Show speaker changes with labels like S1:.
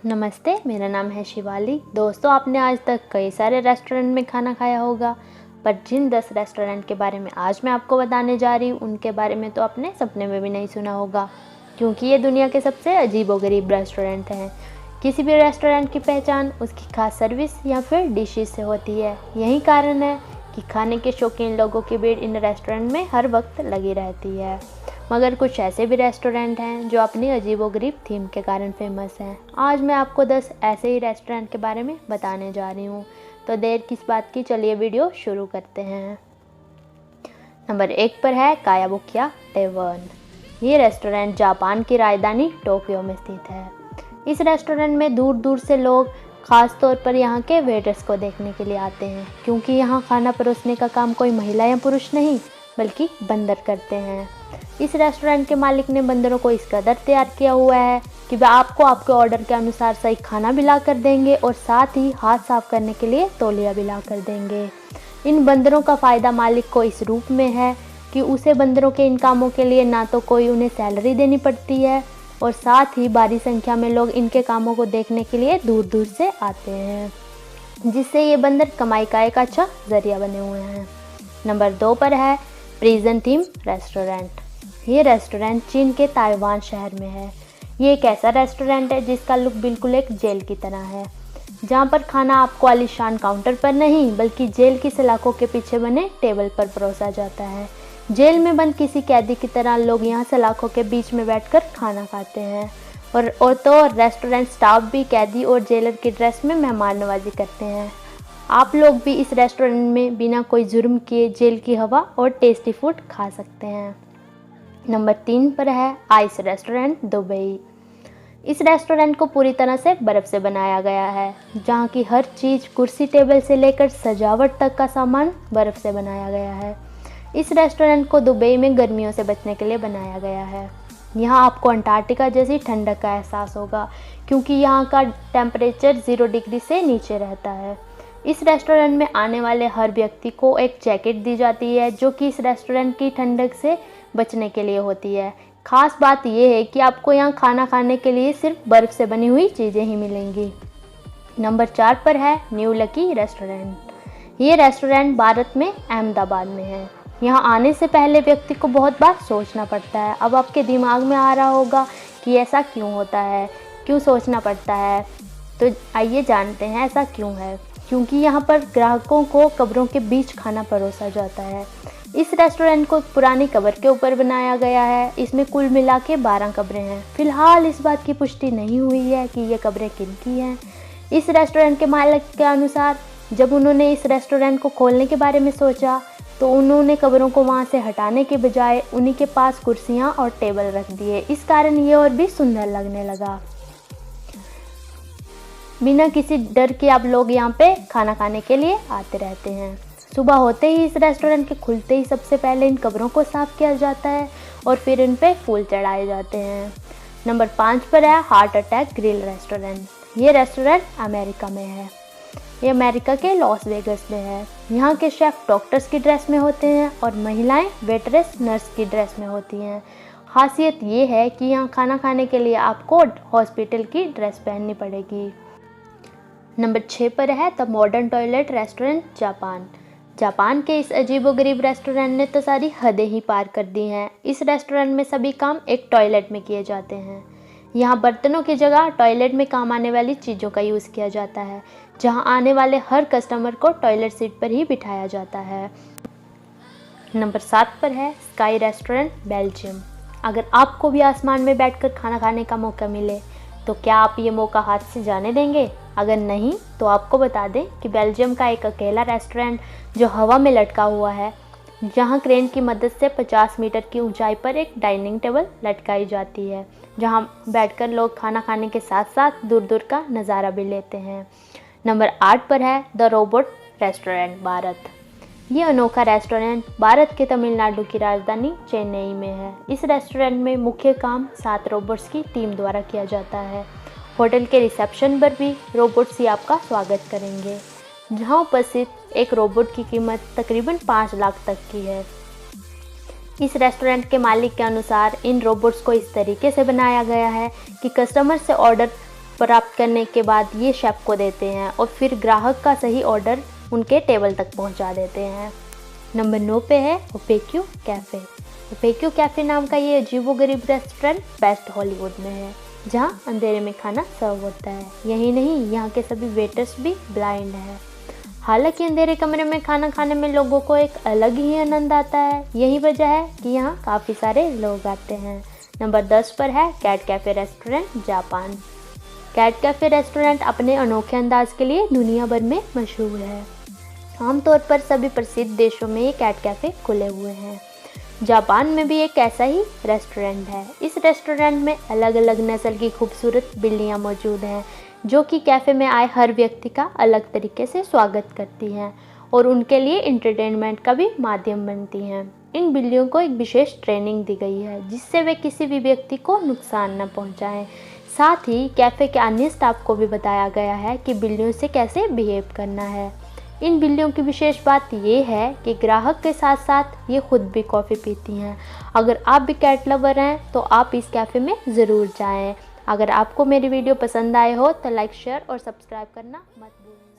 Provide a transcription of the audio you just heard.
S1: नमस्ते, मेरा नाम है शिवाली। दोस्तों, आपने आज तक कई सारे रेस्टोरेंट में खाना खाया होगा, पर जिन 10 रेस्टोरेंट के बारे में आज मैं आपको बताने जा रही हूँ, उनके बारे में तो आपने सपने में भी नहीं सुना होगा, क्योंकि ये दुनिया के सबसे अजीबोगरीब रेस्टोरेंट हैं। किसी भी रेस्टोरेंट की पहचान उसकी खास सर्विस या फिर डिशेस से होती है। यही कारण है कि खाने के शौकीन लोगों की भीड़ इन रेस्टोरेंट में हर वक्त लगी रहती है। मगर कुछ ऐसे भी रेस्टोरेंट हैं जो अपनी अजीबोगरीब थीम के कारण फेमस हैं। आज मैं आपको 10 ऐसे ही रेस्टोरेंट के बारे में बताने जा रही हूँ, तो देर किस बात की, चलिए वीडियो शुरू करते हैं। नंबर 1 पर है कायाबुकिया टेवर्न। ये रेस्टोरेंट जापान की राजधानी टोक्यो में स्थित है। इस रेस्टोरेंट में दूर दूर से लोग ख़ास तौर पर यहाँ के वेटर्स को देखने के लिए आते हैं, क्योंकि यहाँ खाना परोसने का काम कोई महिला या पुरुष नहीं बल्कि बंदर करते हैं। इस रेस्टोरेंट के मालिक ने बंदरों को इस कदर तैयार किया हुआ है कि वे आपको आपके ऑर्डर के अनुसार सही खाना भी ला कर देंगे और साथ ही हाथ साफ करने के लिए तौलिया भी ला कर देंगे। इन बंदरों का फ़ायदा मालिक को इस रूप में है कि उसे बंदरों के इन कामों के लिए ना तो कोई उन्हें सैलरी देनी पड़ती है और साथ ही भारी संख्या में लोग इनके कामों को देखने के लिए दूर दूर से आते हैं, जिससे ये बंदर कमाई का एक अच्छा जरिया बने हुए हैं। नंबर 2 पर है प्रिजन थीम रेस्टोरेंट। ये रेस्टोरेंट चीन के ताइवान शहर में है। ये एक ऐसा रेस्टोरेंट है जिसका लुक बिल्कुल एक जेल की तरह है, जहाँ पर खाना आपको आलीशान काउंटर पर नहीं बल्कि जेल की सलाखों के पीछे बने टेबल पर परोसा जाता है। जेल में बंद किसी कैदी की तरह लोग यहाँ सलाखों के बीच में बैठकर खाना खाते हैं और तो रेस्टोरेंट स्टाफ भी कैदी और जेलर की ड्रेस में मेहमान नवाजी करते हैं। आप लोग भी इस रेस्टोरेंट में बिना कोई जुर्म किए जेल की हवा और टेस्टी फूड खा सकते हैं। नंबर 3 पर है आइस रेस्टोरेंट दुबई। इस रेस्टोरेंट को पूरी तरह से बर्फ़ से बनाया गया है, जहाँ की हर चीज़ कुर्सी टेबल से लेकर सजावट तक का सामान बर्फ़ से बनाया गया है। इस रेस्टोरेंट को दुबई में गर्मियों से बचने के लिए बनाया गया है। यहाँ आपको अंटार्कटिका जैसी ठंडक का एहसास होगा, क्योंकि यहाँ का टेम्परेचर 0 डिग्री से नीचे रहता है। इस रेस्टोरेंट में आने वाले हर व्यक्ति को एक जैकेट दी जाती है, जो कि इस रेस्टोरेंट की ठंडक से बचने के लिए होती है। खास बात यह है कि आपको यहाँ खाना खाने के लिए सिर्फ बर्फ़ से बनी हुई चीज़ें ही मिलेंगी। नंबर 4 पर है न्यू लकी रेस्टोरेंट। ये रेस्टोरेंट भारत में अहमदाबाद में है। यहाँ आने से पहले व्यक्ति को बहुत बार सोचना पड़ता है। अब आपके दिमाग में आ रहा होगा कि ऐसा क्यों होता है, क्यों सोचना पड़ता है, तो आइए जानते हैं ऐसा क्यों है। क्योंकि यहाँ पर ग्राहकों को कब्रों के बीच खाना परोसा जाता है। इस रेस्टोरेंट को पुरानी कब्र के ऊपर बनाया गया है। इसमें कुल मिला के 12 कब्रें हैं। फिलहाल इस बात की पुष्टि नहीं हुई है कि ये कब्रें किन की हैं। इस रेस्टोरेंट के मालिक के अनुसार जब उन्होंने इस रेस्टोरेंट को खोलने के बारे में सोचा, तो उन्होंने कब्रों को वहाँ से हटाने के बजाय उन्हीं के पास कुर्सियाँ और टेबल रख दिए। इस कारण ये और भी सुंदर लगने लगा। बिना किसी डर के आप लोग यहाँ पे खाना खाने के लिए आते रहते हैं। सुबह होते ही इस रेस्टोरेंट के खुलते ही सबसे पहले इन कब्रों को साफ़ किया जाता है और फिर इन पे फूल चढ़ाए जाते हैं। नंबर 5 पर है हार्ट अटैक ग्रिल रेस्टोरेंट। ये रेस्टोरेंट अमेरिका में है। ये अमेरिका के लॉस वेगस में है। यहाँ के शेफ़ डॉक्टर्स की ड्रेस में होते हैं और महिलाएं वेटरेस नर्स की ड्रेस में होती हैं। खासियत ये है कि यहाँ खाना खाने के लिए आपको हॉस्पिटल की ड्रेस पहननी पड़ेगी। नंबर 6 पर है the modern toilet restaurant Japan. Japan के इस अजीबोगरीब रेस्टोरेंट ने तो सारी हदें ही पार कर दी हैं। इस रेस्टोरेंट में सभी काम एक टॉयलेट में किए जाते हैं। यहाँ बर्तनों की जगह टॉयलेट में काम आने वाली चीज़ों का यूज़ किया जाता है, जहाँ आने वाले हर कस्टमर को टॉयलेट सीट पर ही बिठाया जाता है। नंबर 7 पर है स्काई रेस्टोरेंट बेल्जियम। अगर आपको भी आसमान में बैठकर खाना खाने का मौका मिले, तो क्या आप ये मौका हाथ से जाने देंगे? अगर नहीं, तो आपको बता दें कि बेल्जियम का एक अकेला रेस्टोरेंट जो हवा में लटका हुआ है, जहां क्रेन की मदद से 50 मीटर की ऊंचाई पर एक डाइनिंग टेबल लटकाई जाती है, जहां बैठकर लोग खाना खाने के साथ साथ दूर दूर का नज़ारा भी लेते हैं। नंबर 8 पर है द रोबोट रेस्टोरेंट भारत। ये अनोखा रेस्टोरेंट भारत के तमिलनाडु की राजधानी चेन्नई में है। इस रेस्टोरेंट में मुख्य काम 7 रोबोट्स की टीम द्वारा किया जाता है। होटल के रिसेप्शन पर भी रोबोट्स ही आपका स्वागत करेंगे, जहां उपस्थित एक रोबोट की कीमत तकरीबन 5 लाख तक की है। इस रेस्टोरेंट के मालिक के अनुसार इन रोबोट्स को इस तरीके से बनाया गया है कि कस्टमर से ऑर्डर प्राप्त करने के बाद ये शेफ को देते हैं और फिर ग्राहक का सही ऑर्डर उनके टेबल तक पहुंचा देते हैं। नंबर 9 पे है ओपेक्यू कैफ़े। ओपेक्यू कैफ़े नाम का ये अजीबोगरीब रेस्टोरेंट वेस्ट हॉलीवुड में है, जहाँ अंधेरे में खाना सर्व होता है। यही नहीं, यहाँ के सभी वेटर्स भी ब्लाइंड हैं। हालांकि अंधेरे कमरे में खाना खाने में लोगों को एक अलग ही आनंद आता है। यही वजह है कि यहाँ काफ़ी सारे लोग आते हैं। नंबर 10 पर है cat cafe restaurant Japan. Cat cafe restaurant अपने अनोखे अंदाज के लिए दुनिया भर में मशहूर है। आमतौर पर सभी प्रसिद्ध देशों में ये कैट कैफ़े खुले हुए हैं। जापान में भी एक ऐसा ही रेस्टोरेंट है। इस रेस्टोरेंट में अलग अलग नस्ल की खूबसूरत बिल्लियाँ मौजूद हैं, जो कि कैफ़े में आए हर व्यक्ति का अलग तरीके से स्वागत करती हैं और उनके लिए एंटरटेनमेंट का भी माध्यम बनती हैं। इन बिल्लियों को एक विशेष ट्रेनिंग दी गई है, जिससे वे किसी भी व्यक्ति को नुकसान न पहुंचाएं। साथ ही कैफ़े के अन्य स्टाफ को भी बताया गया है कि बिल्लियों से कैसे बिहेव करना है। इन बिल्लियों की विशेष बात ये है कि ग्राहक के साथ साथ ये खुद भी कॉफ़ी पीती हैं। अगर आप भी कैट लवर हैं तो आप इस कैफ़े में ज़रूर जाएं। अगर आपको मेरी वीडियो पसंद आए हो तो लाइक, शेयर और सब्सक्राइब करना मत भूलिए।